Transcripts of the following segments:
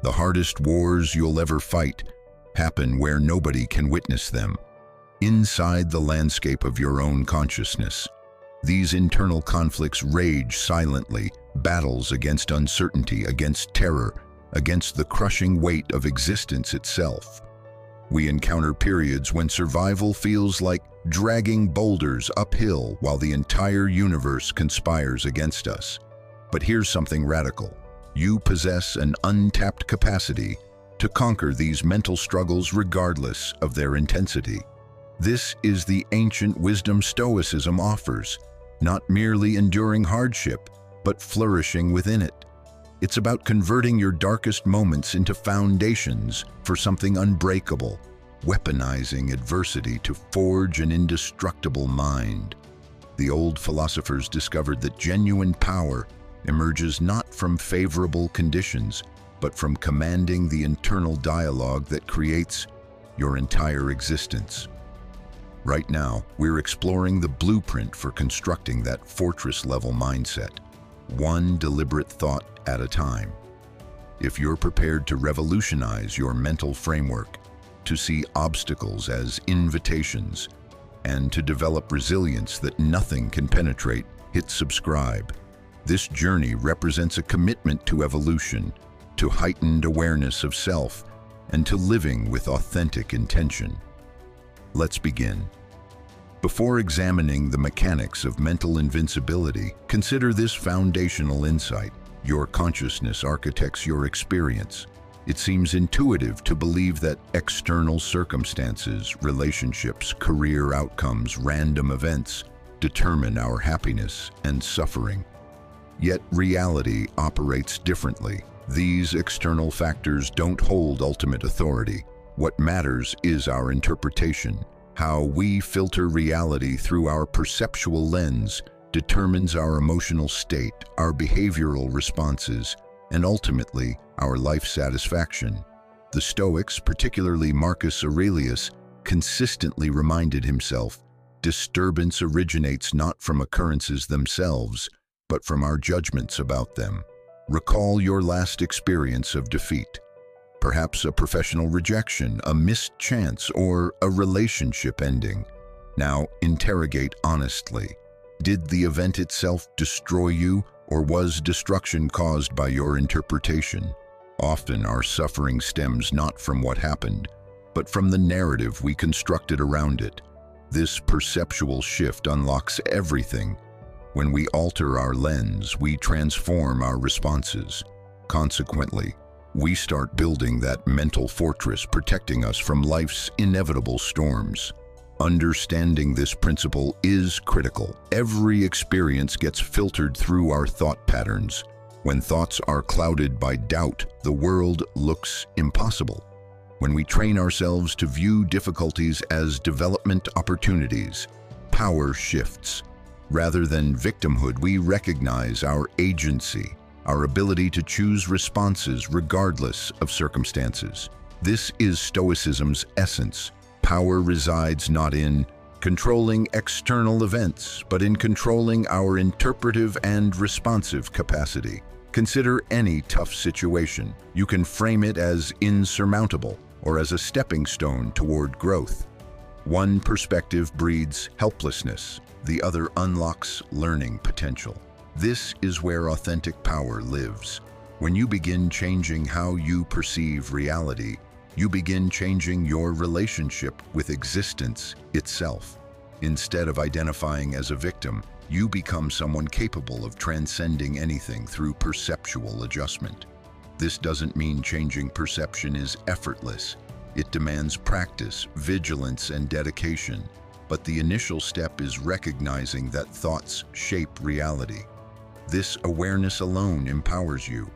The hardest wars you'll ever fight happen where nobody can witness them, inside the landscape of your own consciousness. These internal conflicts rage silently, battles against uncertainty, against terror, against the crushing weight of existence itself. We encounter periods when survival feels like dragging boulders uphill while the entire universe conspires against us. But here's something radical. You possess an untapped capacity to conquer these mental struggles regardless of their intensity. This is the ancient wisdom Stoicism offers, not merely enduring hardship, but flourishing within it. It's about converting your darkest moments into foundations for something unbreakable, weaponizing adversity to forge an indestructible mind. The old philosophers discovered that genuine power emerges not from favorable conditions, but from commanding the internal dialogue that creates your entire existence. Right now, we're exploring the blueprint for constructing that fortress-level mindset, one deliberate thought at a time. If you're prepared to revolutionize your mental framework, to see obstacles as invitations, and to develop resilience that nothing can penetrate, hit subscribe. This journey represents a commitment to evolution, to heightened awareness of self, and to living with authentic intention. Let's begin. Before examining the mechanics of mental invincibility, consider this foundational insight. Your consciousness architects your experience. It seems intuitive to believe that external circumstances, relationships, career outcomes, random events determine our happiness and suffering. Yet reality operates differently. These external factors don't hold ultimate authority. What matters is our interpretation. How we filter reality through our perceptual lens determines our emotional state, our behavioral responses, and ultimately, our life satisfaction. The Stoics, particularly Marcus Aurelius, consistently reminded himself, disturbance originates not from occurrences themselves, but from our judgments about them. Recall your last experience of defeat. Perhaps a professional rejection, a missed chance, or a relationship ending. Now, interrogate honestly. Did the event itself destroy you, or was destruction caused by your interpretation? Often our suffering stems not from what happened, but from the narrative we constructed around it. This perceptual shift unlocks everything. When we alter our lens, we transform our responses. Consequently, we start building that mental fortress protecting us from life's inevitable storms. Understanding this principle is critical. Every experience gets filtered through our thought patterns. When thoughts are clouded by doubt, the world looks impossible. When we train ourselves to view difficulties as development opportunities, power shifts. Rather than victimhood, we recognize our agency, our ability to choose responses regardless of circumstances. This is Stoicism's essence. Power resides not in controlling external events, but in controlling our interpretive and responsive capacity. Consider any tough situation. You can frame it as insurmountable or as a stepping stone toward growth. One perspective breeds helplessness, the other unlocks learning potential. This is where authentic power lives. When you begin changing how you perceive reality, you begin changing your relationship with existence itself. Instead of identifying as a victim, you become someone capable of transcending anything through perceptual adjustment. This doesn't mean changing perception is effortless. It demands practice, vigilance, and dedication. But the initial step is recognizing that thoughts shape reality. This awareness alone empowers you.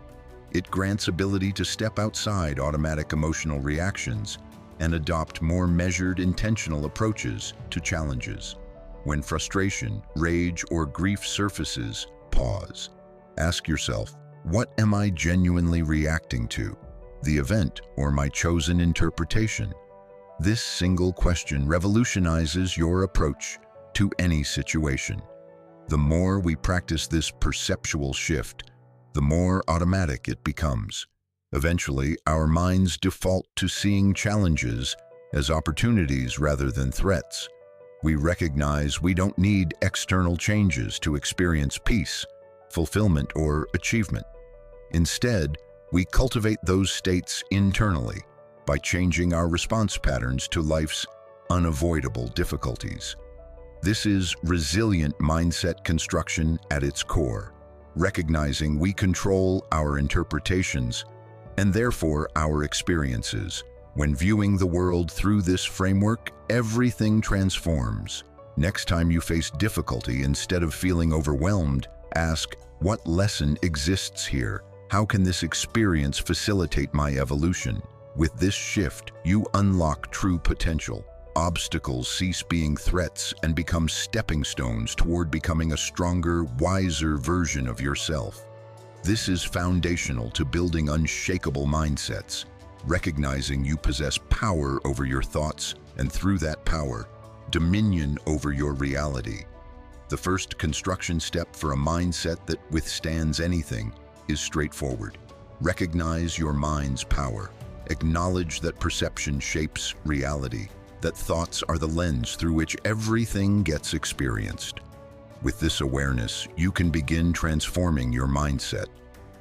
It grants ability to step outside automatic emotional reactions and adopt more measured, intentional approaches to challenges. When frustration, rage, or grief surfaces, pause. Ask yourself, what am I genuinely reacting to? The event or my chosen interpretation? This single question revolutionizes your approach to any situation. The more we practice this perceptual shift, the more automatic it becomes. Eventually, our minds default to seeing challenges as opportunities rather than threats. We recognize we don't need external changes to experience peace, fulfillment, or achievement. Instead, we cultivate those states internally by changing our response patterns to life's unavoidable difficulties. This is resilient mindset construction at its core, recognizing we control our interpretations and therefore our experiences. When viewing the world through this framework, everything transforms. Next time you face difficulty, instead of feeling overwhelmed, ask, what lesson exists here? How can this experience facilitate my evolution? With this shift, you unlock true potential. Obstacles cease being threats and become stepping stones toward becoming a stronger, wiser version of yourself. This is foundational to building unshakable mindsets, recognizing you possess power over your thoughts and, through that power, dominion over your reality. The first construction step for a mindset that withstands anything is straightforward. Recognize your mind's power. Acknowledge that perception shapes reality, that thoughts are the lens through which everything gets experienced. With this awareness, you can begin transforming your mindset,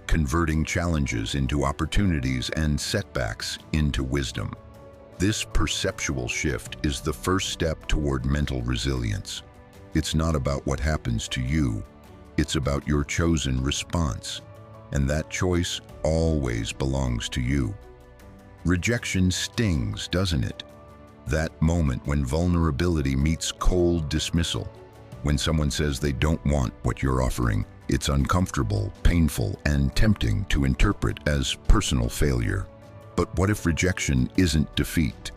converting challenges into opportunities and setbacks into wisdom. This perceptual shift is the first step toward mental resilience. It's not about what happens to you, it's about your chosen response, and that choice always belongs to you. Rejection stings, doesn't it? That moment when vulnerability meets cold dismissal. When someone says they don't want what you're offering, it's uncomfortable, painful, and tempting to interpret as personal failure. But what if rejection isn't defeat?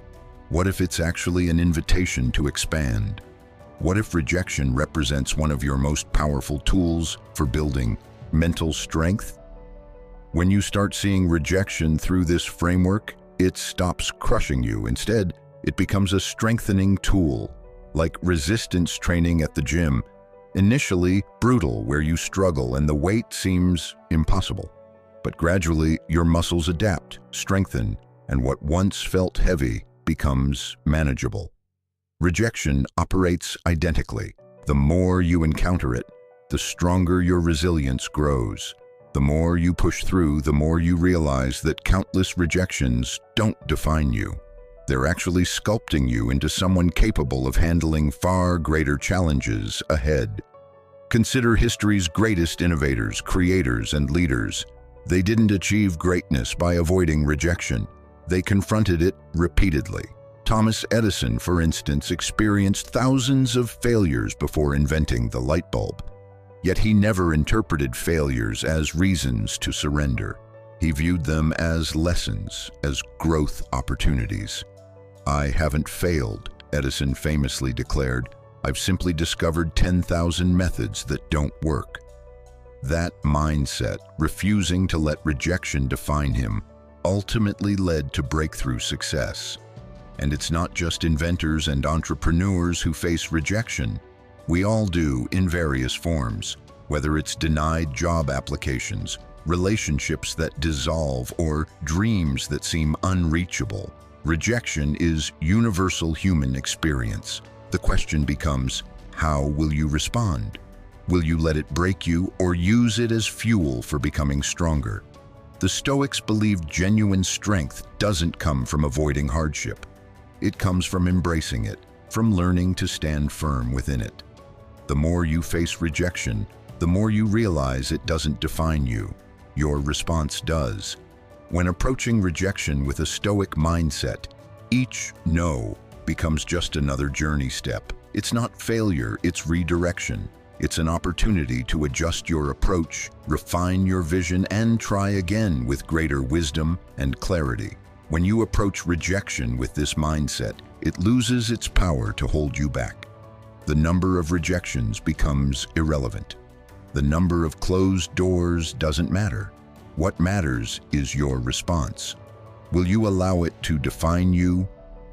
What if it's actually an invitation to expand? What if rejection represents one of your most powerful tools for building mental strength? When you start seeing rejection through this framework, it stops crushing you. Instead, it becomes a strengthening tool, like resistance training at the gym. Initially brutal, where you struggle and the weight seems impossible. But gradually, your muscles adapt, strengthen, and what once felt heavy becomes manageable. Rejection operates identically. The more you encounter it, the stronger your resilience grows. The more you push through, the more you realize that countless rejections don't define you. They're actually sculpting you into someone capable of handling far greater challenges ahead. Consider history's greatest innovators, creators, and leaders. They didn't achieve greatness by avoiding rejection. They confronted it repeatedly. Thomas Edison, for instance, experienced thousands of failures before inventing the light bulb. Yet he never interpreted failures as reasons to surrender. He viewed them as lessons, as growth opportunities. "I haven't failed," Edison famously declared. "I've simply discovered 10,000 methods that don't work." That mindset, refusing to let rejection define him, ultimately led to breakthrough success. And it's not just inventors and entrepreneurs who face rejection. We all do, in various forms, whether it's denied job applications, relationships that dissolve, or dreams that seem unreachable. Rejection is universal human experience. The question becomes, how will you respond? Will you let it break you or use it as fuel for becoming stronger? The Stoics believed genuine strength doesn't come from avoiding hardship. It comes from embracing it, from learning to stand firm within it. The more you face rejection, the more you realize it doesn't define you. Your response does. When approaching rejection with a Stoic mindset, each no becomes just another journey step. It's not failure, it's redirection. It's an opportunity to adjust your approach, refine your vision, and try again with greater wisdom and clarity. When you approach rejection with this mindset, it loses its power to hold you back. The number of rejections becomes irrelevant. The number of closed doors doesn't matter. What matters is your response. Will you allow it to define you,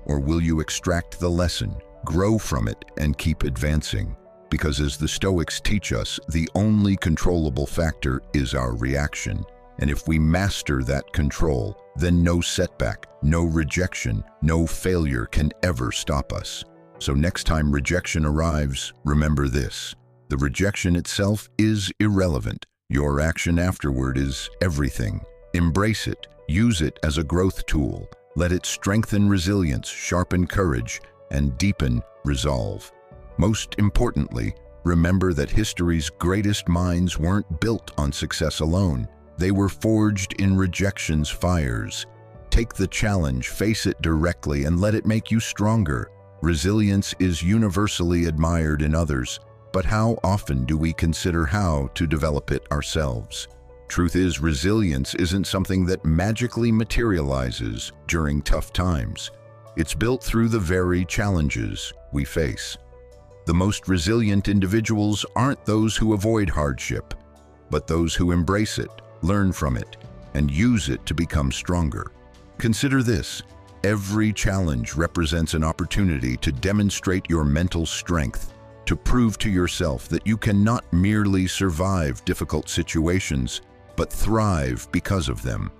or will you extract the lesson, grow from it, and keep advancing? Because as the Stoics teach us, the only controllable factor is our reaction. And if we master that control, then no setback, no rejection, no failure can ever stop us. So next time rejection arrives, remember this: the rejection itself is irrelevant. Your action afterward is everything. Embrace it, use it as a growth tool. Let it strengthen resilience, sharpen courage, and deepen resolve. Most importantly, remember that history's greatest minds weren't built on success alone. They were forged in rejection's fires. Take the challenge, face it directly, and let it make you stronger. Resilience is universally admired in others, but how often do we consider how to develop it ourselves? Truth is, resilience isn't something that magically materializes during tough times. It's built through the very challenges we face. The most resilient individuals aren't those who avoid hardship, but those who embrace it, learn from it, and use it to become stronger. Consider this: every challenge represents an opportunity to demonstrate your mental strength, to prove to yourself that you can not merely survive difficult situations, but thrive because of them.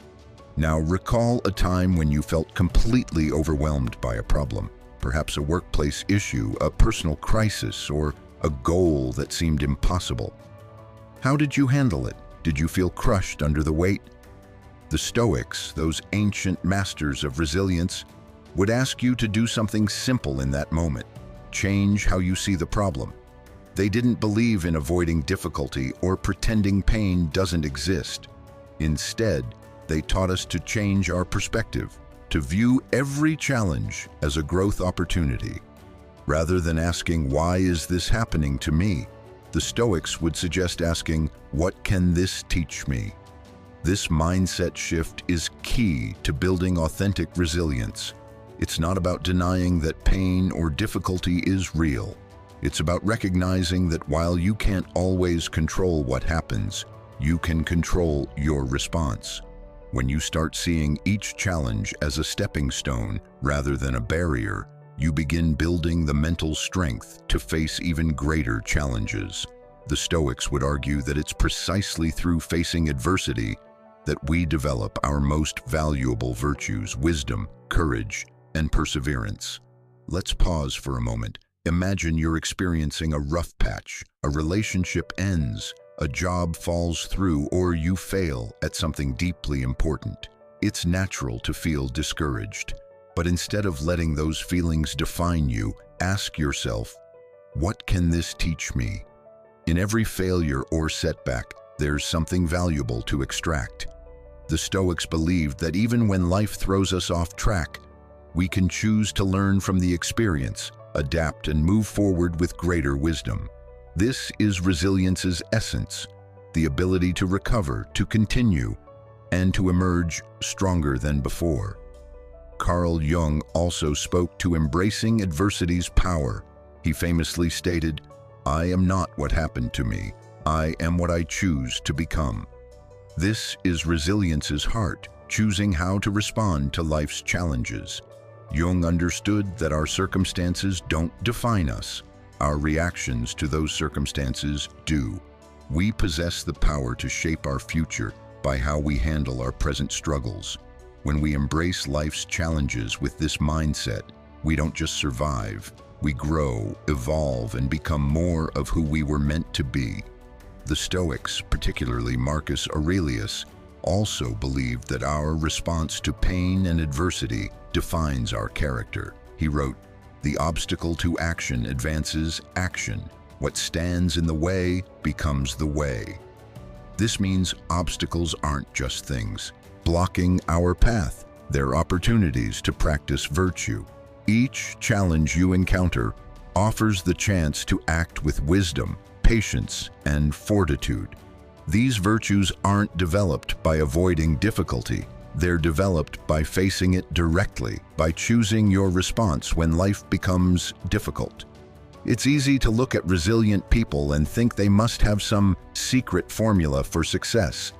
Now recall a time when you felt completely overwhelmed by a problem, perhaps a workplace issue, a personal crisis, or a goal that seemed impossible. How did you handle it? Did you feel crushed under the weight? The Stoics, those ancient masters of resilience, would ask you to do something simple in that moment: change how you see the problem. They didn't believe in avoiding difficulty or pretending pain doesn't exist. Instead, they taught us to change our perspective, to view every challenge as a growth opportunity. Rather than asking, "Why is this happening to me?" the Stoics would suggest asking, "What can this teach me?" This mindset shift is key to building authentic resilience. It's not about denying that pain or difficulty is real. It's about recognizing that while you can't always control what happens, you can control your response. When you start seeing each challenge as a stepping stone rather than a barrier, you begin building the mental strength to face even greater challenges. The Stoics would argue that it's precisely through facing adversity that we develop our most valuable virtues: wisdom, courage, and perseverance. Let's pause for a moment. Imagine you're experiencing a rough patch. A relationship ends, a job falls through, or you fail at something deeply important. It's natural to feel discouraged. But instead of letting those feelings define you, ask yourself, what can this teach me? In every failure or setback, there's something valuable to extract. The Stoics believed that even when life throws us off track, we can choose to learn from the experience, adapt, and move forward with greater wisdom. This is resilience's essence: the ability to recover, to continue, and to emerge stronger than before. Carl Jung also spoke to embracing adversity's power. He famously stated, "I am not what happened to me. I am what I choose to become." This is resilience's heart, choosing how to respond to life's challenges. Jung understood that our circumstances don't define us. Our reactions to those circumstances do. We possess the power to shape our future by how we handle our present struggles. When we embrace life's challenges with this mindset, we don't just survive, we grow, evolve, and become more of who we were meant to be. The Stoics, particularly Marcus Aurelius, also believed that our response to pain and adversity defines our character. He wrote, "The obstacle to action advances action. What stands in the way becomes the way." This means obstacles aren't just things blocking our path. They're opportunities to practice virtue. Each challenge you encounter offers the chance to act with wisdom, patience, and fortitude. These virtues aren't developed by avoiding difficulty. They're developed by facing it directly, by choosing your response when life becomes difficult. It's easy to look at resilient people and think they must have some secret formula for success,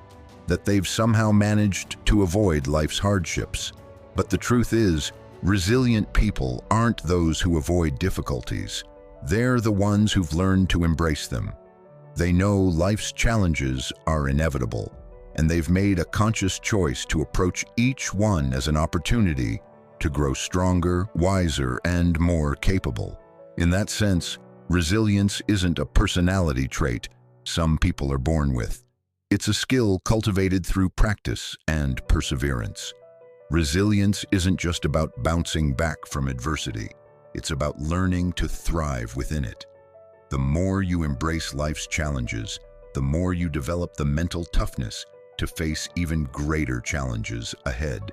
that they've somehow managed to avoid life's hardships. But the truth is, resilient people aren't those who avoid difficulties. They're the ones who've learned to embrace them. They know life's challenges are inevitable, and they've made a conscious choice to approach each one as an opportunity to grow stronger, wiser, and more capable. In that sense, resilience isn't a personality trait some people are born with. It's a skill cultivated through practice and perseverance. Resilience isn't just about bouncing back from adversity. It's about learning to thrive within it. The more you embrace life's challenges, the more you develop the mental toughness to face even greater challenges ahead.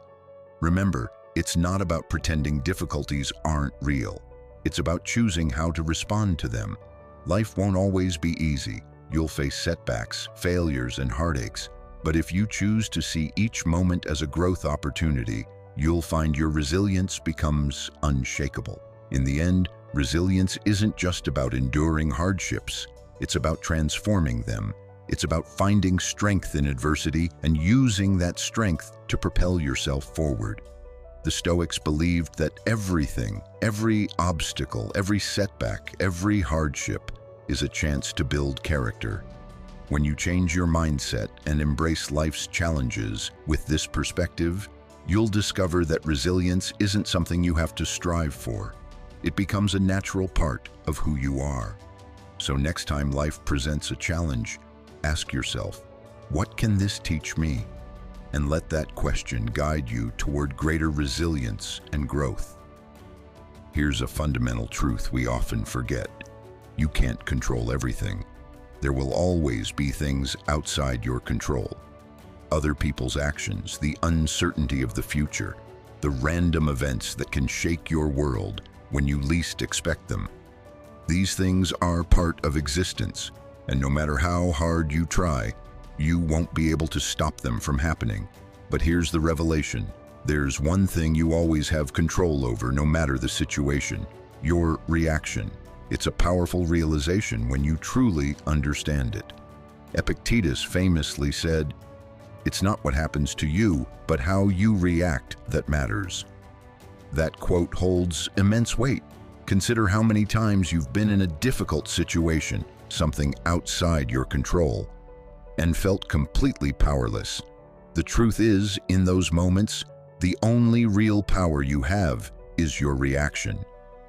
Remember, it's not about pretending difficulties aren't real. It's about choosing how to respond to them. Life won't always be easy. You'll face setbacks, failures, and heartaches. But if you choose to see each moment as a growth opportunity, you'll find your resilience becomes unshakable. In the end, resilience isn't just about enduring hardships. It's about transforming them. It's about finding strength in adversity and using that strength to propel yourself forward. The Stoics believed that everything, every obstacle, every setback, every hardship is a chance to build character. When you change your mindset and embrace life's challenges with this perspective, you'll discover that resilience isn't something you have to strive for. It becomes a natural part of who you are. So next time life presents a challenge, ask yourself, what can this teach me? And let that question guide you toward greater resilience and growth. Here's a fundamental truth we often forget. You can't control everything. There will always be things outside your control. Other people's actions, the uncertainty of the future, the random events that can shake your world when you least expect them. These things are part of existence, and no matter how hard you try, you won't be able to stop them from happening. But here's the revelation. There's one thing you always have control over, no matter the situation: your reaction. It's a powerful realization when you truly understand it. Epictetus famously said, "It's not what happens to you, but how you react that matters." That quote holds immense weight. Consider how many times you've been in a difficult situation, something outside your control, and felt completely powerless. The truth is, in those moments, the only real power you have is your reaction.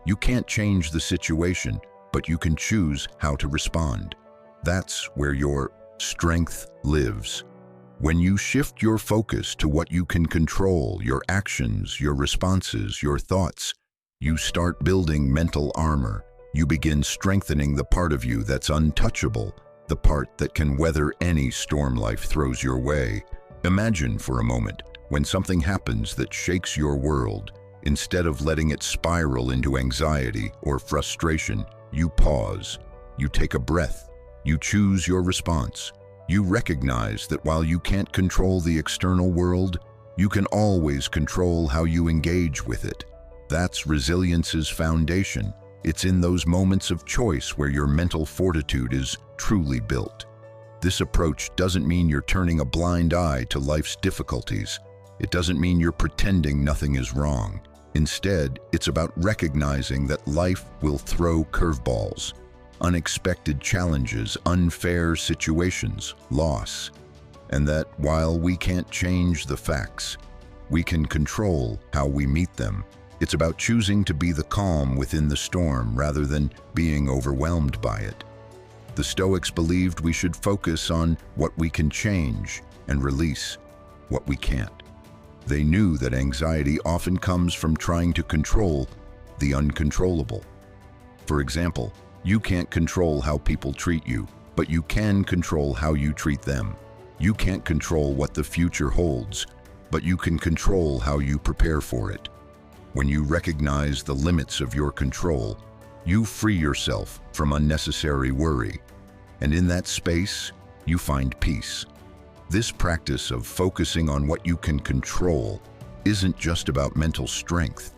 You can't change the situation, but you can choose how to respond. That's where your strength lives. When you shift your focus to what you can control, your actions, your responses, your thoughts, you start building mental armor. You begin strengthening the part of you that's untouchable, the part that can weather any storm life throws your way. Imagine for a moment when something happens that shakes your world. Instead of letting it spiral into anxiety or frustration, you pause, you take a breath, you choose your response. You recognize that while you can't control the external world, you can always control how you engage with it. That's resilience's foundation. It's in those moments of choice where your mental fortitude is truly built. This approach doesn't mean you're turning a blind eye to life's difficulties. It doesn't mean you're pretending nothing is wrong. Instead, it's about recognizing that life will throw curveballs, unexpected challenges, unfair situations, loss, and that while we can't change the facts, we can control how we meet them. It's about choosing to be the calm within the storm rather than being overwhelmed by it. The Stoics believed we should focus on what we can change and release what we can't. They knew that anxiety often comes from trying to control the uncontrollable. For example, you can't control how people treat you, but you can control how you treat them. You can't control what the future holds, but you can control how you prepare for it. When you recognize the limits of your control, you free yourself from unnecessary worry, and in that space, you find peace. This practice of focusing on what you can control isn't just about mental strength,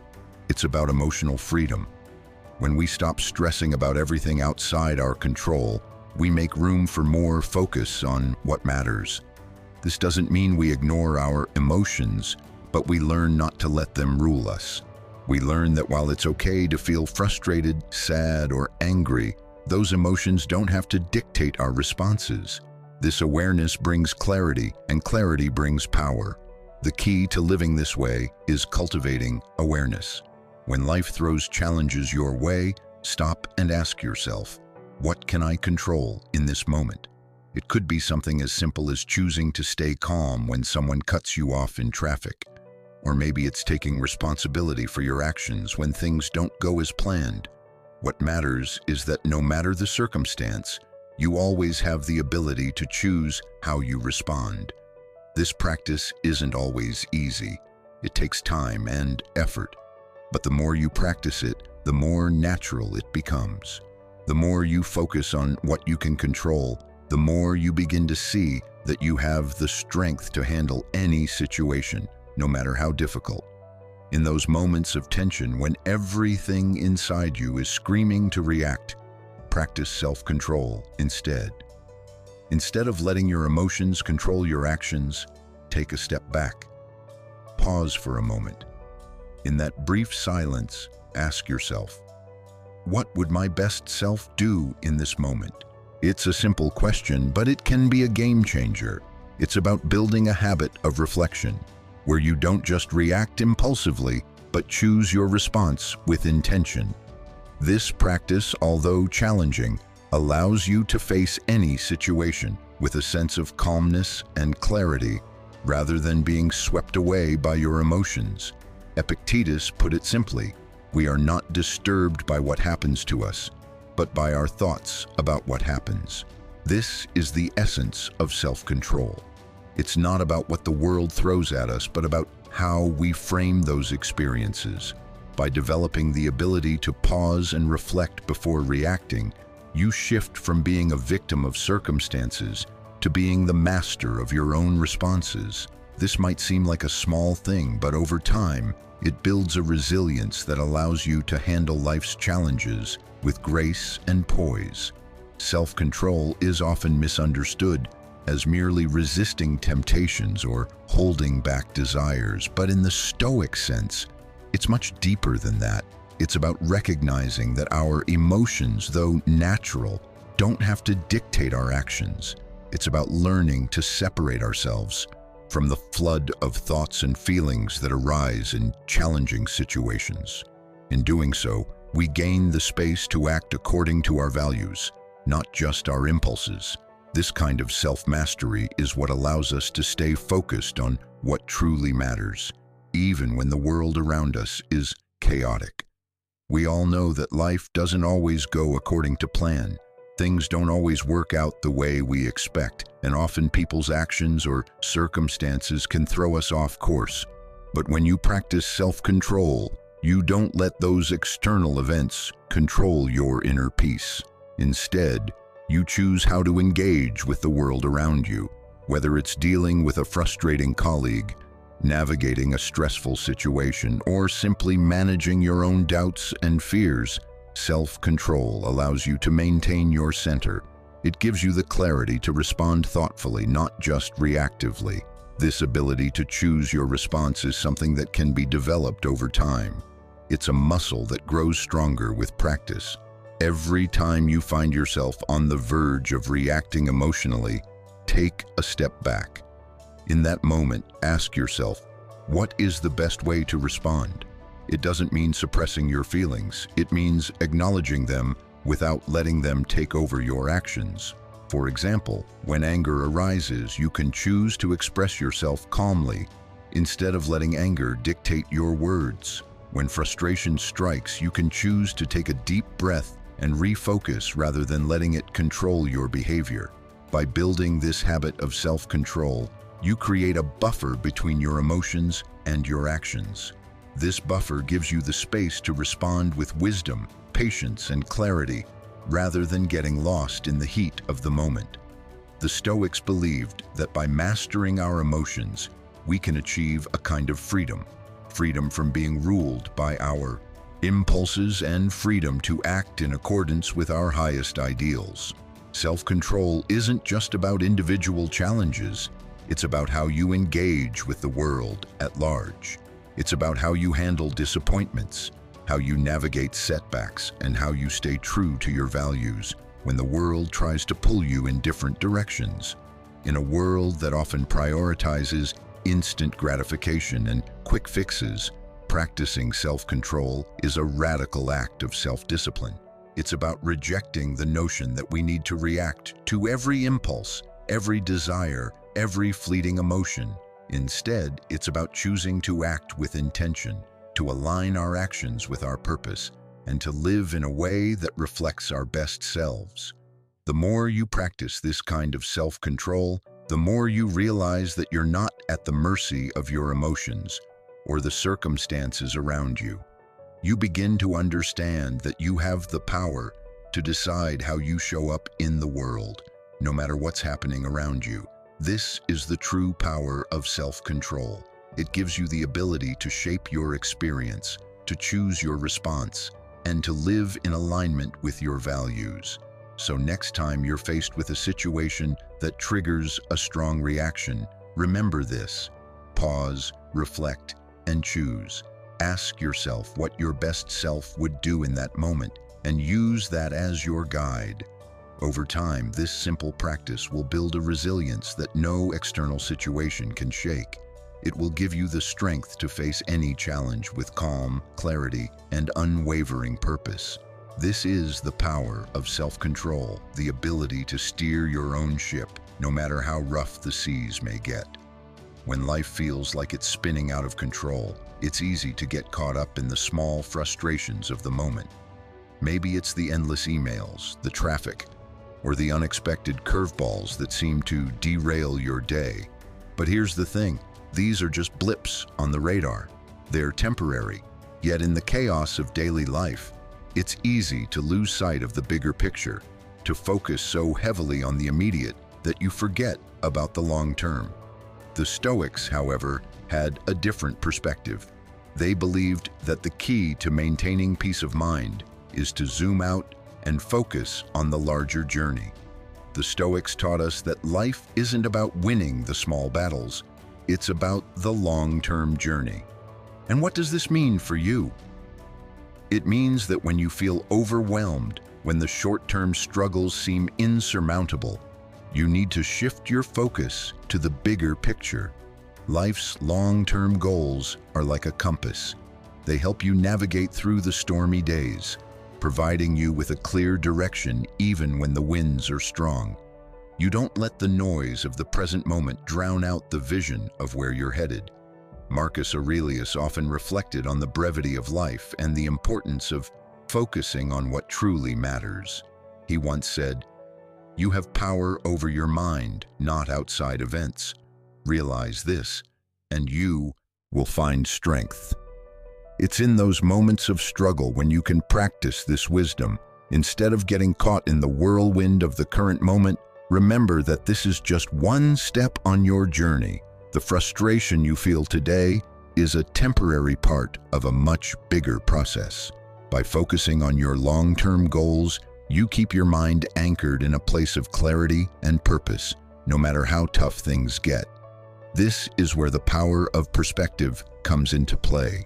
it's about emotional freedom. When we stop stressing about everything outside our control, we make room for more focus on what matters. This doesn't mean we ignore our emotions, but we learn not to let them rule us. We learn that while it's okay to feel frustrated, sad, or angry, those emotions don't have to dictate our responses. This awareness brings clarity, and clarity brings power. The key to living this way is cultivating awareness. When life throws challenges your way, stop and ask yourself, what can I control in this moment? It could be something as simple as choosing to stay calm when someone cuts you off in traffic. Or maybe it's taking responsibility for your actions when things don't go as planned. What matters is that no matter the circumstance, you always have the ability to choose how you respond. This practice isn't always easy. It takes time and effort. But the more you practice it, the more natural it becomes. The more you focus on what you can control, the more you begin to see that you have the strength to handle any situation, no matter how difficult. In those moments of tension when everything inside you is screaming to react, practice self-control instead. Instead of letting your emotions control your actions, take a step back. Pause for a moment. In that brief silence, ask yourself, what would my best self do in this moment? It's a simple question, but it can be a game changer. It's about building a habit of reflection, where you don't just react impulsively, but choose your response with intention. This practice, although challenging, allows you to face any situation with a sense of calmness and clarity, rather than being swept away by your emotions. Epictetus put it simply, we are not disturbed by what happens to us, but by our thoughts about what happens. This is the essence of self-control. It's not about what the world throws at us, but about how we frame those experiences. By developing the ability to pause and reflect before reacting, you shift from being a victim of circumstances to being the master of your own responses. This might seem like a small thing, but over time, it builds a resilience that allows you to handle life's challenges with grace and poise. Self-control is often misunderstood as merely resisting temptations or holding back desires, but in the Stoic sense, it's much deeper than that. It's about recognizing that our emotions, though natural, don't have to dictate our actions. It's about learning to separate ourselves from the flood of thoughts and feelings that arise in challenging situations. In doing so, we gain the space to act according to our values, not just our impulses. This kind of self-mastery is what allows us to stay focused on what truly matters, even when the world around us is chaotic. We all know that life doesn't always go according to plan. Things don't always work out the way we expect, and often people's actions or circumstances can throw us off course. But when you practice self-control, you don't let those external events control your inner peace. Instead, you choose how to engage with the world around you, whether it's dealing with a frustrating colleague, navigating a stressful situation, or simply managing your own doubts and fears. Self-control allows you to maintain your center. It gives you the clarity to respond thoughtfully, not just reactively. This ability to choose your response is something that can be developed over time. It's a muscle that grows stronger with practice. Every time you find yourself on the verge of reacting emotionally, take a step back. In that moment, ask yourself, what is the best way to respond? It doesn't mean suppressing your feelings. It means acknowledging them without letting them take over your actions. For example, when anger arises, you can choose to express yourself calmly instead of letting anger dictate your words. When frustration strikes, you can choose to take a deep breath and refocus rather than letting it control your behavior. By building this habit of self-control, you create a buffer between your emotions and your actions. This buffer gives you the space to respond with wisdom, patience, and clarity, rather than getting lost in the heat of the moment. The Stoics believed that by mastering our emotions, we can achieve a kind of freedom from being ruled by our impulses and freedom to act in accordance with our highest ideals. Self-control isn't just about individual challenges. It's about how you engage with the world at large. It's about how you handle disappointments, how you navigate setbacks, and how you stay true to your values when the world tries to pull you in different directions. In a world that often prioritizes instant gratification and quick fixes, practicing self-control is a radical act of self-discipline. It's about rejecting the notion that we need to react to every impulse, every desire, every fleeting emotion. Instead, it's about choosing to act with intention, to align our actions with our purpose, and to live in a way that reflects our best selves. The more you practice this kind of self-control, the more you realize that you're not at the mercy of your emotions or the circumstances around you. You begin to understand that you have the power to decide how you show up in the world, no matter what's happening around you. This is the true power of self-control. It gives you the ability to shape your experience, to choose your response, and to live in alignment with your values. So next time you're faced with a situation that triggers a strong reaction, remember this. Pause, reflect, and choose. Ask yourself what your best self would do in that moment, and use that as your guide. Over time, this simple practice will build a resilience that no external situation can shake. It will give you the strength to face any challenge with calm, clarity, and unwavering purpose. This is the power of self-control, the ability to steer your own ship, no matter how rough the seas may get. When life feels like it's spinning out of control, it's easy to get caught up in the small frustrations of the moment. Maybe it's the endless emails, the traffic, or the unexpected curveballs that seem to derail your day. But here's the thing, these are just blips on the radar. They're temporary, yet in the chaos of daily life, it's easy to lose sight of the bigger picture, to focus so heavily on the immediate that you forget about the long term. The Stoics, however, had a different perspective. They believed that the key to maintaining peace of mind is to zoom out and focus on the larger journey. The Stoics taught us that life isn't about winning the small battles, it's about the long-term journey. And what does this mean for you? It means that when you feel overwhelmed, when the short-term struggles seem insurmountable, you need to shift your focus to the bigger picture. Life's long-term goals are like a compass. They help you navigate through the stormy days, providing you with a clear direction even when the winds are strong. You don't let the noise of the present moment drown out the vision of where you're headed. Marcus Aurelius often reflected on the brevity of life and the importance of focusing on what truly matters. He once said, "You have power over your mind, not outside events. Realize this, and you will find strength." It's in those moments of struggle when you can practice this wisdom. Instead of getting caught in the whirlwind of the current moment, remember that this is just one step on your journey. The frustration you feel today is a temporary part of a much bigger process. By focusing on your long-term goals, you keep your mind anchored in a place of clarity and purpose, no matter how tough things get. This is where the power of perspective comes into play.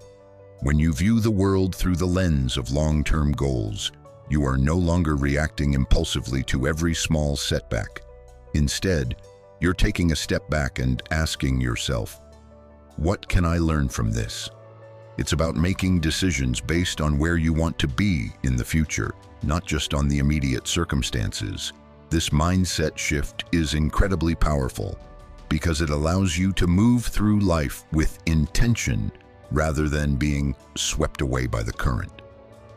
When you view the world through the lens of long-term goals, you are no longer reacting impulsively to every small setback. Instead, you're taking a step back and asking yourself, what can I learn from this? It's about making decisions based on where you want to be in the future, not just on the immediate circumstances. This mindset shift is incredibly powerful because it allows you to move through life with intention rather than being swept away by the current.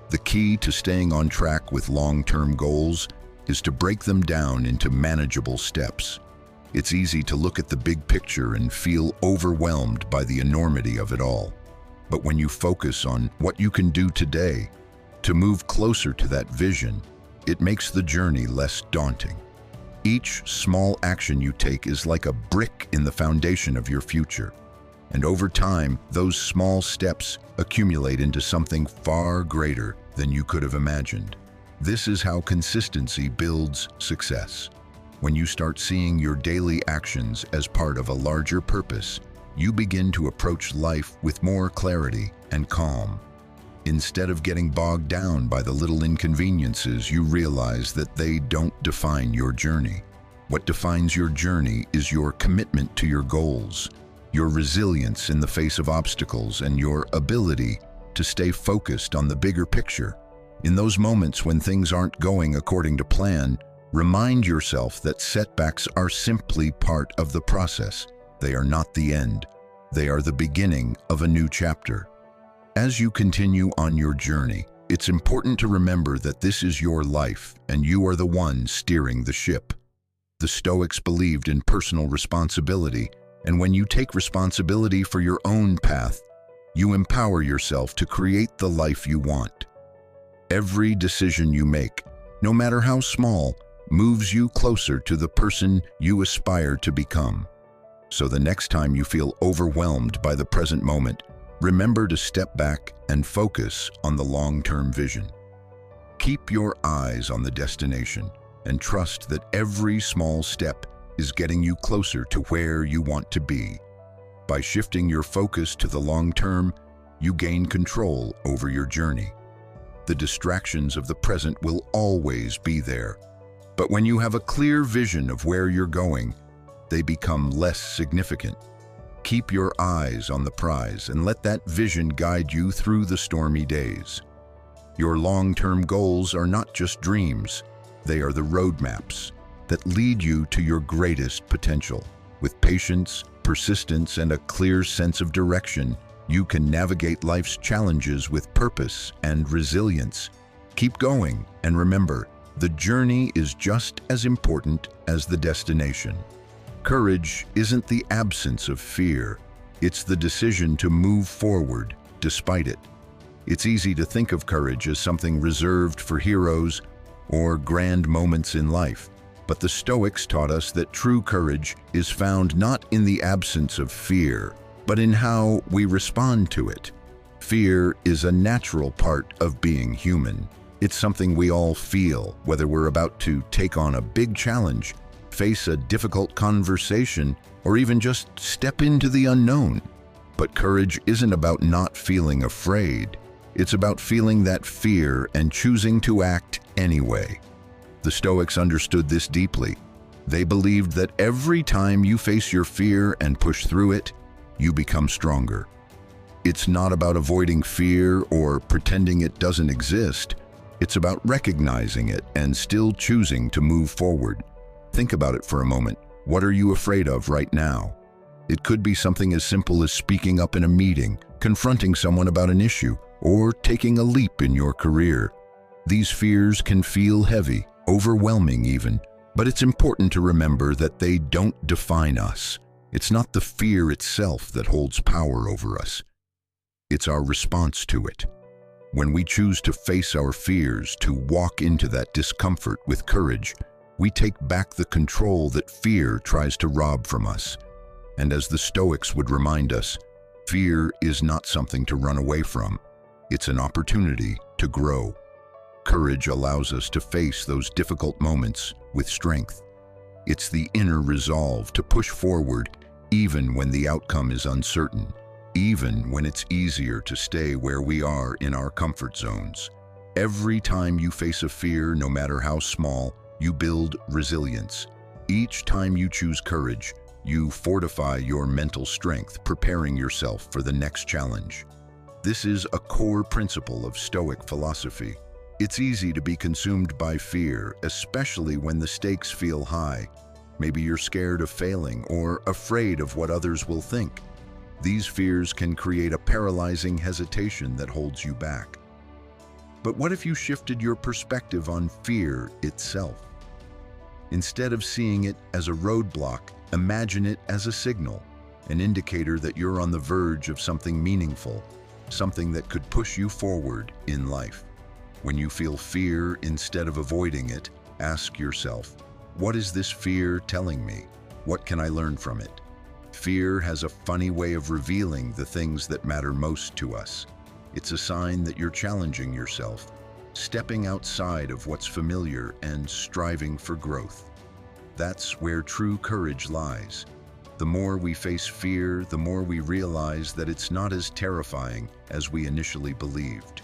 The key to staying on track with long-term goals is to break them down into manageable steps. It's easy to look at the big picture and feel overwhelmed by the enormity of it all. But when you focus on what you can do today to move closer to that vision, it makes the journey less daunting. Each small action you take is like a brick in the foundation of your future. And over time, those small steps accumulate into something far greater than you could have imagined. This is how consistency builds success. When you start seeing your daily actions as part of a larger purpose, you begin to approach life with more clarity and calm. Instead of getting bogged down by the little inconveniences, you realize that they don't define your journey. What defines your journey is your commitment to your goals, your resilience in the face of obstacles, and your ability to stay focused on the bigger picture. In those moments when things aren't going according to plan, remind yourself that setbacks are simply part of the process. They are not the end. They are the beginning of a new chapter. As you continue on your journey, it's important to remember that this is your life and you are the one steering the ship. The Stoics believed in personal responsibility, and when you take responsibility for your own path, you empower yourself to create the life you want. Every decision you make, no matter how small, moves you closer to the person you aspire to become. So the next time you feel overwhelmed by the present moment, remember to step back and focus on the long-term vision. Keep your eyes on the destination and trust that every small step is getting you closer to where you want to be. By shifting your focus to the long term, you gain control over your journey. The distractions of the present will always be there, but when you have a clear vision of where you're going, they become less significant. Keep your eyes on the prize and let that vision guide you through the stormy days. Your long-term goals are not just dreams, they are the roadmaps that lead you to your greatest potential. With patience, persistence, and a clear sense of direction, you can navigate life's challenges with purpose and resilience. Keep going, and remember, the journey is just as important as the destination. Courage isn't the absence of fear, it's the decision to move forward despite it. It's easy to think of courage as something reserved for heroes or grand moments in life, but the Stoics taught us that true courage is found not in the absence of fear, but in how we respond to it. Fear is a natural part of being human. It's something we all feel, whether we're about to take on a big challenge, face a difficult conversation, or even just step into the unknown. But courage isn't about not feeling afraid. It's about feeling that fear and choosing to act anyway. The Stoics understood this deeply. They believed that every time you face your fear and push through it, you become stronger. It's not about avoiding fear or pretending it doesn't exist. It's about recognizing it and still choosing to move forward. Think about it for a moment. What are you afraid of right now? It could be something as simple as speaking up in a meeting, confronting someone about an issue, or taking a leap in your career. These fears can feel heavy, overwhelming even, but it's important to remember that they don't define us. It's not the fear itself that holds power over us. It's our response to it. When we choose to face our fears, to walk into that discomfort with courage, we take back the control that fear tries to rob from us. And as the Stoics would remind us, fear is not something to run away from. It's an opportunity to grow. Courage allows us to face those difficult moments with strength. It's the inner resolve to push forward even when the outcome is uncertain, even when it's easier to stay where we are in our comfort zones. Every time you face a fear, no matter how small, you build resilience. Each time you choose courage, you fortify your mental strength, preparing yourself for the next challenge. This is a core principle of Stoic philosophy. It's easy to be consumed by fear, especially when the stakes feel high. Maybe you're scared of failing or afraid of what others will think. These fears can create a paralyzing hesitation that holds you back. But what if you shifted your perspective on fear itself? Instead of seeing it as a roadblock, imagine it as a signal, an indicator that you're on the verge of something meaningful, something that could push you forward in life. When you feel fear, instead of avoiding it, ask yourself, what is this fear telling me? What can I learn from it? Fear has a funny way of revealing the things that matter most to us. It's a sign that you're challenging yourself, stepping outside of what's familiar and striving for growth. That's where true courage lies. The more we face fear, the more we realize that it's not as terrifying as we initially believed.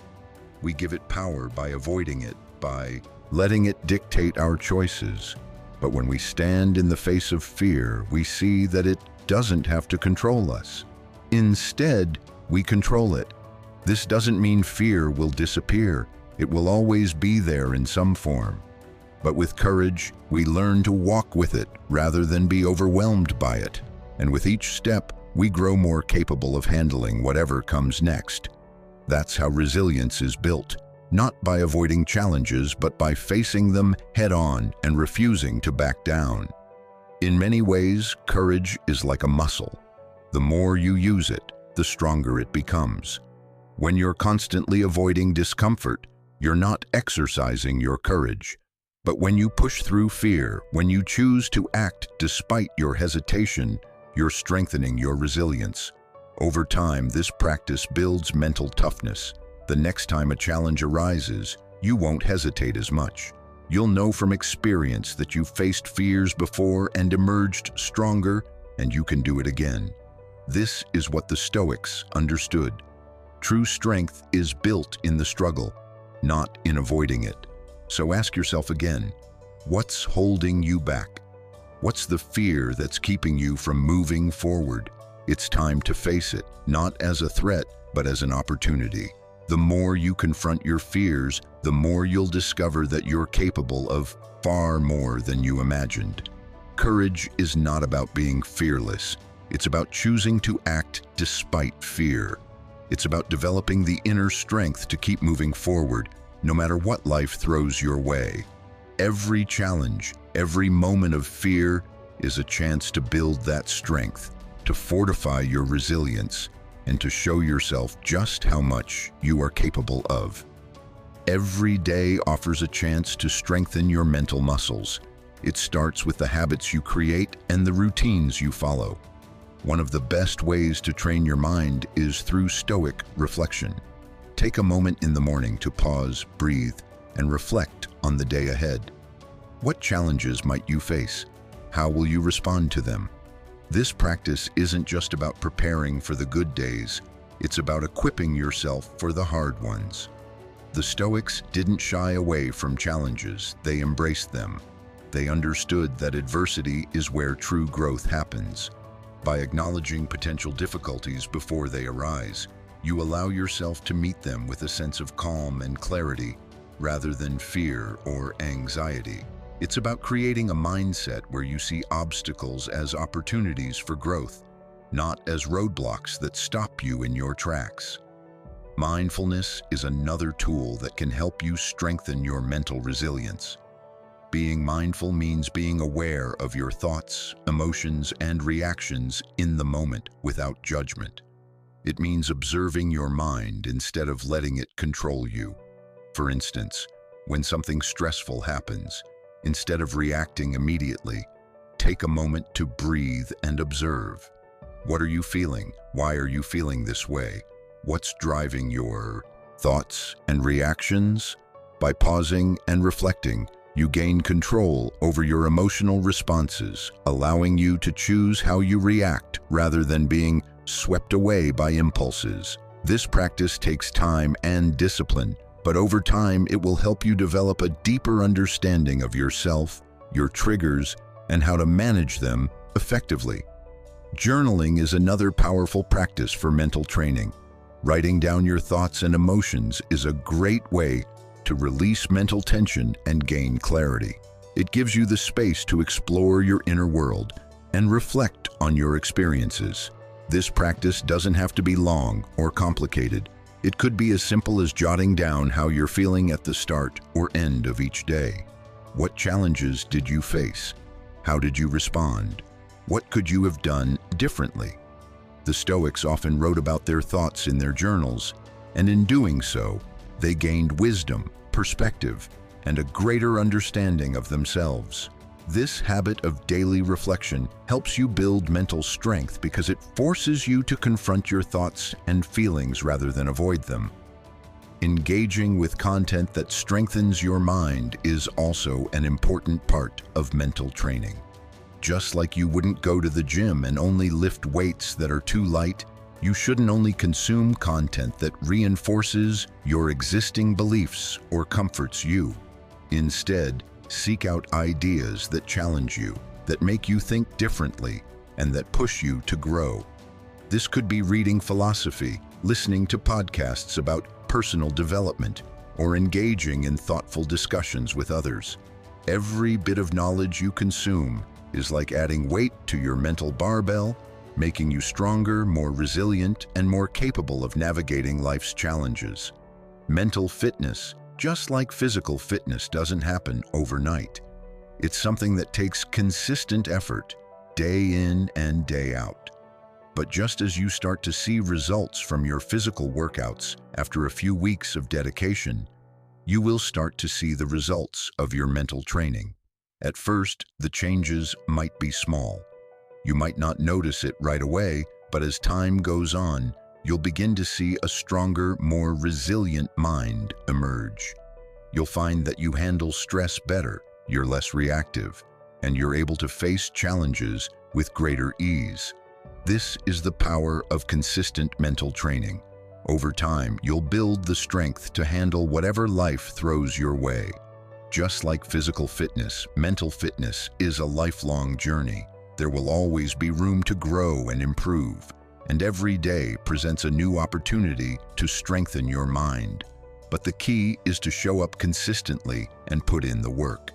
We give it power by avoiding it, by letting it dictate our choices, But when we stand in the face of fear, we see that it doesn't have to control us. Instead, we control it. This doesn't mean fear will disappear. It will always be there in some form. But with courage, we learn to walk with it rather than be overwhelmed by it. And with each step, we grow more capable of handling whatever comes next. That's how resilience is built, not by avoiding challenges, but by facing them head-on and refusing to back down. In many ways, courage is like a muscle. The more you use it, the stronger it becomes. When you're constantly avoiding discomfort, you're not exercising your courage. But when you push through fear, when you choose to act despite your hesitation, you're strengthening your resilience. Over time, this practice builds mental toughness. The next time a challenge arises, you won't hesitate as much. You'll know from experience that you've faced fears before and emerged stronger, and you can do it again. This is what the Stoics understood. True strength is built in the struggle, not in avoiding it. So ask yourself again, what's holding you back? What's the fear that's keeping you from moving forward? It's time to face it, not as a threat, but as an opportunity. The more you confront your fears, the more you'll discover that you're capable of far more than you imagined. Courage is not about being fearless. It's about choosing to act despite fear. It's about developing the inner strength to keep moving forward, no matter what life throws your way. Every challenge, every moment of fear is a chance to build that strength, to fortify your resilience, and to show yourself just how much you are capable of. Every day offers a chance to strengthen your mental muscles. It starts with the habits you create and the routines you follow. One of the best ways to train your mind is through Stoic reflection. Take a moment in the morning to pause, breathe, and reflect on the day ahead. What challenges might you face? How will you respond to them? This practice isn't just about preparing for the good days, it's about equipping yourself for the hard ones. The Stoics didn't shy away from challenges, they embraced them. They understood that adversity is where true growth happens. By acknowledging potential difficulties before they arise, you allow yourself to meet them with a sense of calm and clarity, rather than fear or anxiety. It's about creating a mindset where you see obstacles as opportunities for growth, not as roadblocks that stop you in your tracks. Mindfulness is another tool that can help you strengthen your mental resilience. Being mindful means being aware of your thoughts, emotions, and reactions in the moment without judgment. It means observing your mind instead of letting it control you. For instance, when something stressful happens, instead of reacting immediately, take a moment to breathe and observe. What are you feeling? Why are you feeling this way? What's driving your thoughts and reactions? By pausing and reflecting, you gain control over your emotional responses, allowing you to choose how you react rather than being swept away by impulses. This practice takes time and discipline, but over time it will help you develop a deeper understanding of yourself, your triggers, and how to manage them effectively. Journaling is another powerful practice for mental training. Writing down your thoughts and emotions is a great way to release mental tension and gain clarity. It gives you the space to explore your inner world and reflect on your experiences. This practice doesn't have to be long or complicated. It could be as simple as jotting down how you're feeling at the start or end of each day. What challenges did you face? How did you respond? What could you have done differently? The Stoics often wrote about their thoughts in their journals, and in doing so, they gained wisdom, perspective, and a greater understanding of themselves. This habit of daily reflection helps you build mental strength because it forces you to confront your thoughts and feelings rather than avoid them. Engaging with content that strengthens your mind is also an important part of mental training. Just like you wouldn't go to the gym and only lift weights that are too light, you shouldn't only consume content that reinforces your existing beliefs or comforts you. Instead, Seek out ideas that challenge you, that make you think differently, and that push you to grow. This could be reading philosophy, listening to podcasts about personal development, or engaging in thoughtful discussions with others. Every bit of knowledge you consume is like adding weight to your mental barbell, making you stronger, more resilient, and more capable of navigating life's challenges. Mental fitness, just like physical fitness, doesn't happen overnight. It's something that takes consistent effort, day in and day out. But just as you start to see results from your physical workouts after a few weeks of dedication, you will start to see the results of your mental training. At first, the changes might be small. You might not notice it right away, but as time goes on, you'll begin to see a stronger, more resilient mind emerge. You'll find that you handle stress better, you're less reactive, and you're able to face challenges with greater ease. This is the power of consistent mental training. Over time, you'll build the strength to handle whatever life throws your way. Just like physical fitness, mental fitness is a lifelong journey. There will always be room to grow and improve, and every day presents a new opportunity to strengthen your mind. But the key is to show up consistently and put in the work.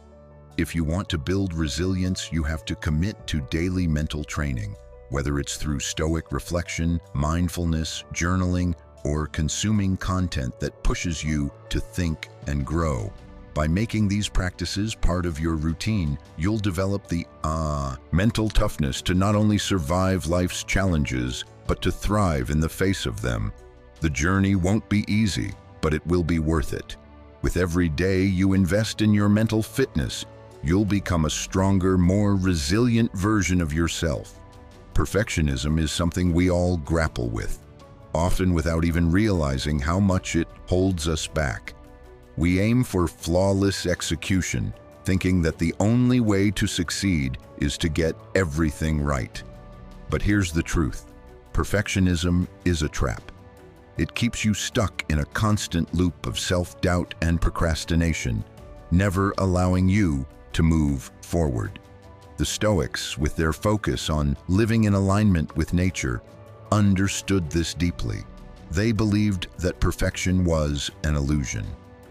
If you want to build resilience, you have to commit to daily mental training, whether it's through Stoic reflection, mindfulness, journaling, or consuming content that pushes you to think and grow. By making these practices part of your routine, you'll develop the mental toughness to not only survive life's challenges, but to thrive in the face of them. The journey won't be easy, but it will be worth it. With every day you invest in your mental fitness, you'll become a stronger, more resilient version of yourself. Perfectionism is something we all grapple with, often without even realizing how much it holds us back. We aim for flawless execution, thinking that the only way to succeed is to get everything right. But here's the truth. Perfectionism is a trap. It keeps you stuck in a constant loop of self-doubt and procrastination, never allowing you to move forward. The Stoics, with their focus on living in alignment with nature, understood this deeply. They believed that perfection was an illusion,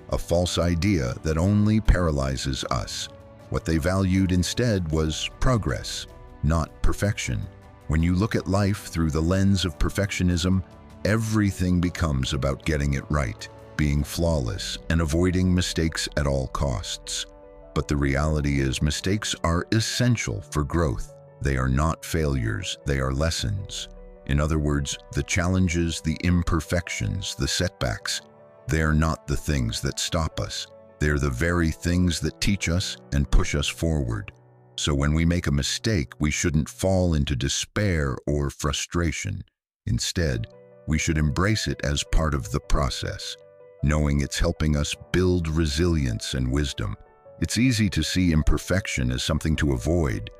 a false idea that only paralyzes us. What they valued instead was progress, not perfection. When you look at life through the lens of perfectionism, everything becomes about getting it right, being flawless, and avoiding mistakes at all costs. But the reality is, mistakes are essential for growth. They are not failures, they are lessons. In other words, the challenges, the imperfections, the setbacks, they are not the things that stop us. They're the very things that teach us and push us forward. So when we make a mistake, we shouldn't fall into despair or frustration. Instead, we should embrace it as part of the process, knowing it's helping us build resilience and wisdom. It's easy to see imperfection as something to avoid,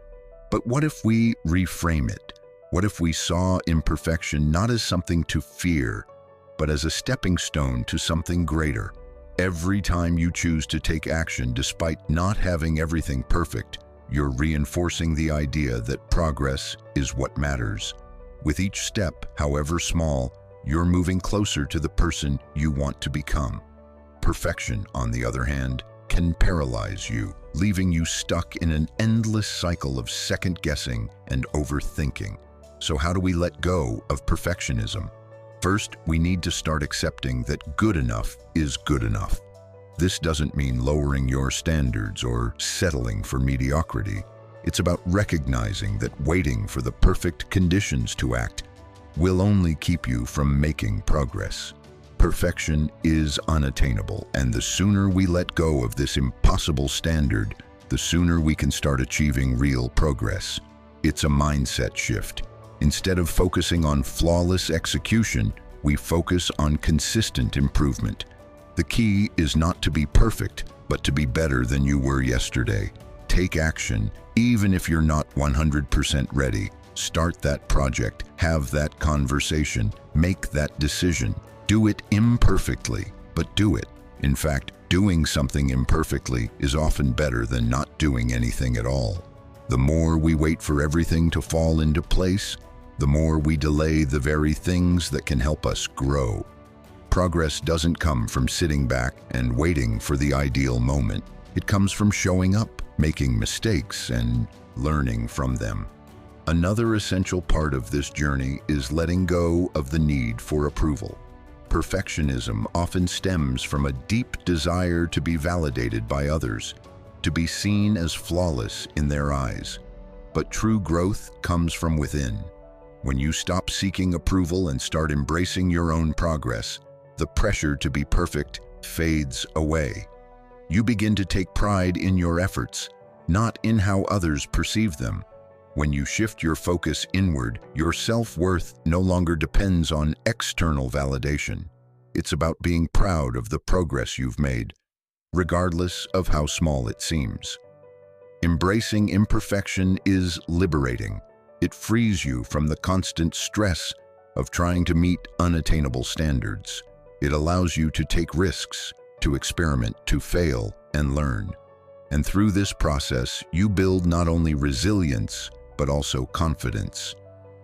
but what if we reframe it? What if we saw imperfection not as something to fear, but as a stepping stone to something greater? Every time you choose to take action despite not having everything perfect, you're reinforcing the idea that progress is what matters. With each step, however small, you're moving closer to the person you want to become. Perfection, on the other hand, can paralyze you, leaving you stuck in an endless cycle of second-guessing and overthinking. So how do we let go of perfectionism? First, we need to start accepting that good enough is good enough. This doesn't mean lowering your standards or settling for mediocrity. It's about recognizing that waiting for the perfect conditions to act will only keep you from making progress. Perfection is unattainable, and the sooner we let go of this impossible standard, the sooner we can start achieving real progress. It's a mindset shift. Instead of focusing on flawless execution, we focus on consistent improvement. The key is not to be perfect, but to be better than you were yesterday. Take action, even if you're not 100% ready. Start that project, have that conversation, make that decision. Do it imperfectly, but do it. In fact, Doing something imperfectly is often better than not doing anything at all. The more we wait for everything to fall into place, the more we delay the very things that can help us grow. Progress doesn't come from sitting back and waiting for the ideal moment. It comes from showing up, making mistakes, and learning from them. Another essential part of this journey is letting go of the need for approval. Perfectionism often stems from a deep desire to be validated by others, to be seen as flawless in their eyes. But true growth comes from within. When you stop seeking approval and start embracing your own progress, the pressure to be perfect fades away. You begin to take pride in your efforts, not in how others perceive them. When you shift your focus inward, your self-worth no longer depends on external validation. It's about being proud of the progress you've made, regardless of how small it seems. Embracing imperfection is liberating. It frees you from the constant stress of trying to meet unattainable standards. It allows you to take risks, to experiment, to fail, and learn. And through this process, you build not only resilience, but also confidence.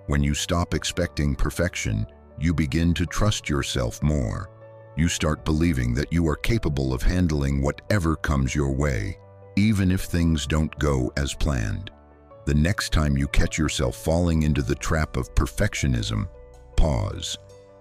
When you stop expecting perfection, you begin to trust yourself more. You start believing that you are capable of handling whatever comes your way, even if things don't go as planned. The next time you catch yourself falling into the trap of perfectionism, pause.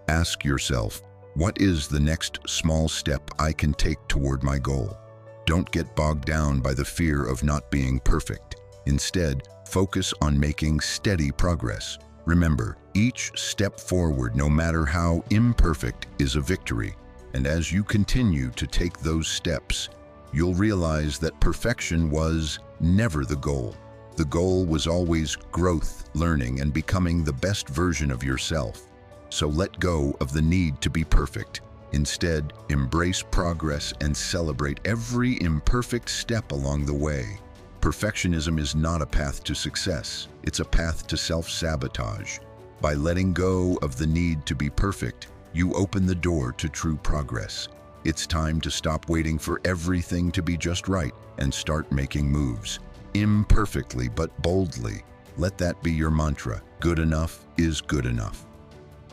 Ask yourself, what is the next small step I can take toward my goal? Don't get bogged down by the fear of not being perfect. Instead, focus on making steady progress. Remember, each step forward, no matter how imperfect, is a victory. And as you continue to take those steps, you'll realize that perfection was never the goal. The goal was always growth, learning, and becoming the best version of yourself. So let go of the need to be perfect. Instead, embrace progress and celebrate every imperfect step along the way. Perfectionism is not a path to success. It's a path to self-sabotage. By letting go of the need to be perfect, you open the door to true progress. It's time to stop waiting for everything to be just right and start making moves. Imperfectly but boldly. Let that be your mantra. Good enough is good enough.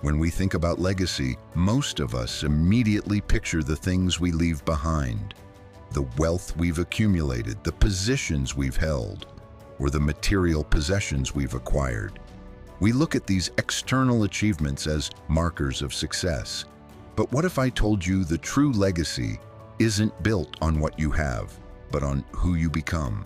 When we think about legacy, most of us immediately picture the things we leave behind. The wealth we've accumulated, the positions we've held, or the material possessions we've acquired. We look at these external achievements as markers of success. But what if I told you the true legacy isn't built on what you have, but on who you become?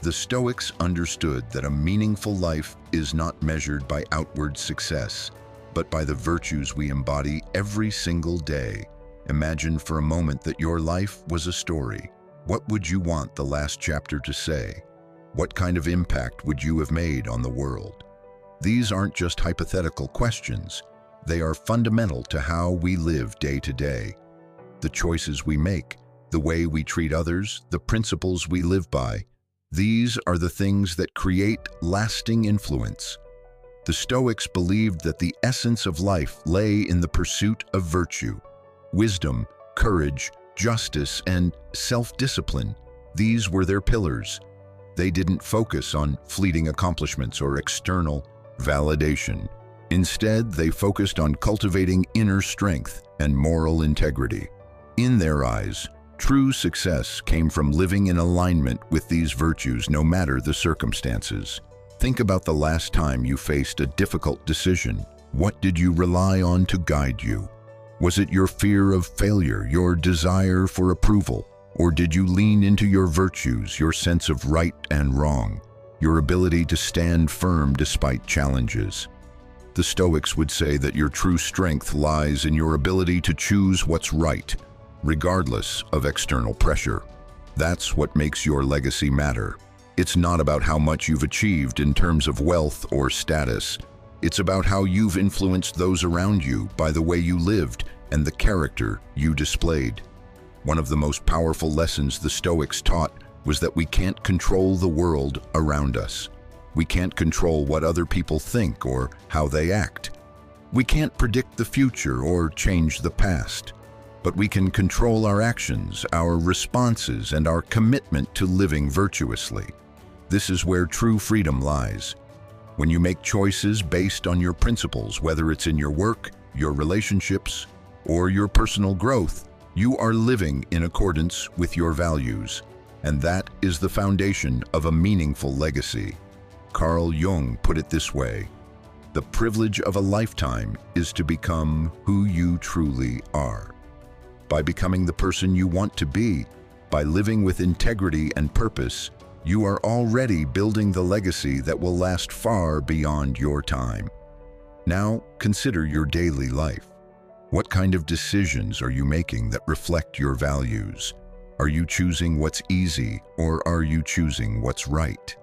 The Stoics understood that a meaningful life is not measured by outward success, but by the virtues we embody every single day. Imagine for a moment that your life was a story. What would you want the last chapter to say? What kind of impact would you have made on the world? These aren't just hypothetical questions. They are fundamental to how we live day to day. The choices we make, the way we treat others, the principles we live by, these are the things that create lasting influence. The Stoics believed that the essence of life lay in the pursuit of virtue. Wisdom, courage, justice, and self-discipline. These were their pillars. They didn't focus on fleeting accomplishments or external validation. Instead, they focused on cultivating inner strength and moral integrity. In their eyes, true success came from living in alignment with these virtues no matter the circumstances. Think about the last time you faced a difficult decision. What did you rely on to guide you? Was it your fear of failure, your desire for approval? Or did you lean into your virtues, your sense of right and wrong, your ability to stand firm despite challenges? The Stoics would say that your true strength lies in your ability to choose what's right, regardless of external pressure. That's what makes your legacy matter. It's not about how much you've achieved in terms of wealth or status. It's about how you've influenced those around you by the way you lived and the character you displayed. One of the most powerful lessons the Stoics taught was that we can't control the world around us. We can't control what other people think or how they act. We can't predict the future or change the past. but we can control our actions, our responses, and our commitment to living virtuously. This is where true freedom lies. When you make choices based on your principles, whether it's in your work, your relationships, or your personal growth, you are living in accordance with your values. And that is the foundation of a meaningful legacy. Carl Jung put it this way: the privilege of a lifetime is to become who you truly are. By becoming the person you want to be, by living with integrity and purpose, you are already building the legacy that will last far beyond your time. Now, consider your daily life. What kind of decisions are you making that reflect your values? Are you choosing what's easy, or are you choosing what's right?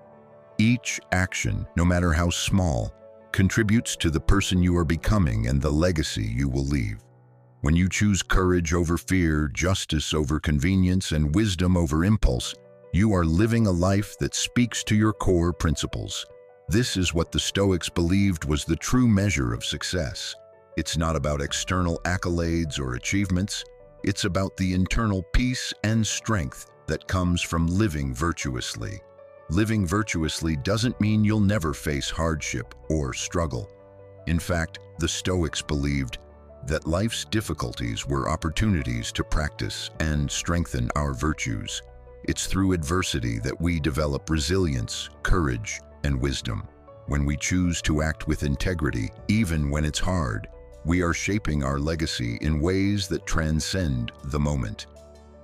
Each action, no matter how small, contributes to the person you are becoming and the legacy you will leave. When you choose courage over fear, justice over convenience, and wisdom over impulse, you are living a life that speaks to your core principles. This is what the Stoics believed was the true measure of success. It's not about external accolades or achievements. It's about the internal peace and strength that comes from living virtuously. Living virtuously doesn't mean you'll never face hardship or struggle. In fact, the Stoics believed that life's difficulties were opportunities to practice and strengthen our virtues. It's through adversity that we develop resilience, courage, and wisdom. When we choose to act with integrity, even when it's hard, we are shaping our legacy in ways that transcend the moment.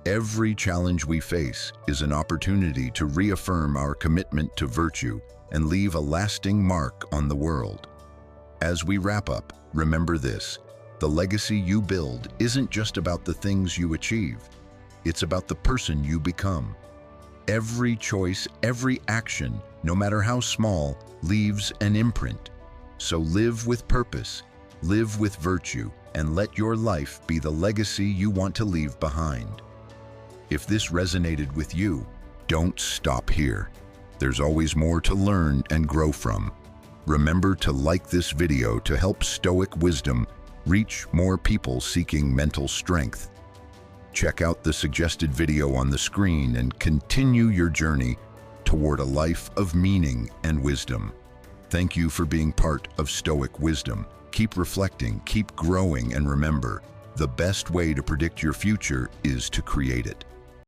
Every challenge we face is an opportunity to reaffirm our commitment to virtue and leave a lasting mark on the world. As we wrap up, remember this: the legacy you build isn't just about the things you achieve. It's about the person you become. Every choice, every action, no matter how small, leaves an imprint. So live with purpose, live with virtue, and let your life be the legacy you want to leave behind. If this resonated with you, don't stop here. There's always more to learn and grow from. Remember to like this video to help Stoic Wisdom reach more people seeking mental strength. Check out the suggested video on the screen and continue your journey toward a life of meaning and wisdom. Thank you for being part of Stoic Wisdom. Keep reflecting, keep growing, and remember, the best way to predict your future is to create it.